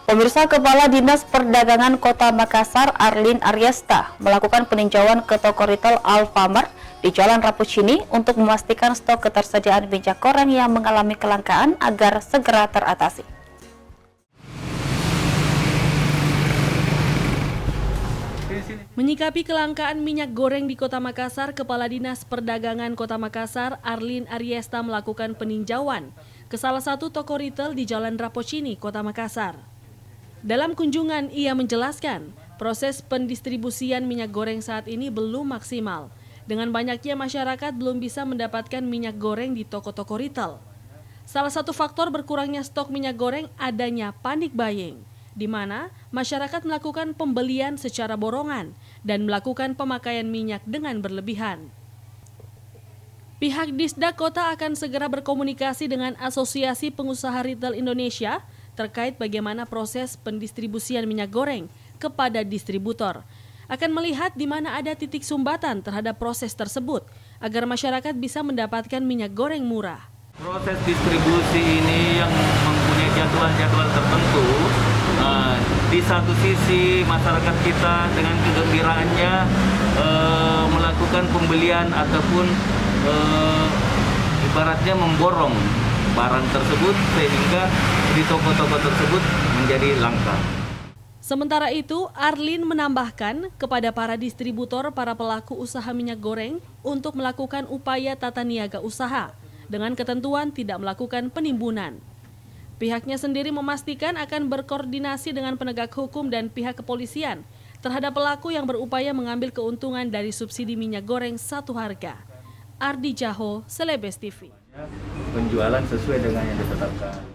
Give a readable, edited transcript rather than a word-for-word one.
Pemirsa, Kepala Dinas Perdagangan Kota Makassar Arlin Aryesta melakukan peninjauan ke toko retail Alfamart di Jalan Rapocini untuk memastikan stok ketersediaan minyak goreng yang mengalami kelangkaan agar segera teratasi. Menyikapi kelangkaan minyak goreng di Kota Makassar, Kepala Dinas Perdagangan Kota Makassar Arlin Aryesta melakukan peninjauan ke salah satu toko retail di Jalan Rapocini, Kota Makassar. Dalam kunjungan, ia menjelaskan proses pendistribusian minyak goreng saat ini belum maksimal. Dengan banyaknya masyarakat belum bisa mendapatkan minyak goreng di toko-toko retail. Salah satu faktor berkurangnya stok minyak goreng adanya panic buying, di mana masyarakat melakukan pembelian secara borongan dan melakukan pemakaian minyak dengan berlebihan. Pihak Disdak Kota akan segera berkomunikasi dengan Asosiasi Pengusaha Retail Indonesia terkait bagaimana proses pendistribusian minyak goreng kepada distributor. Akan melihat di mana ada titik sumbatan terhadap proses tersebut agar masyarakat bisa mendapatkan minyak goreng murah. Proses distribusi ini yang mempunyai jadwal-jadwal tertentu. Di satu sisi masyarakat kita dengan kegembiraannya melakukan pembelian ataupun ibaratnya memborong barang tersebut sehingga di toko-toko tersebut menjadi langka. Sementara itu, Arlin menambahkan kepada para distributor, para pelaku usaha minyak goreng untuk melakukan upaya tata niaga usaha dengan ketentuan tidak melakukan penimbunan. Pihaknya sendiri memastikan akan berkoordinasi dengan penegak hukum dan pihak kepolisian terhadap pelaku yang berupaya mengambil keuntungan dari subsidi minyak goreng satu harga. Ardi Jaho, Celebes TV. Penjualan sesuai dengan yang ditetapkan.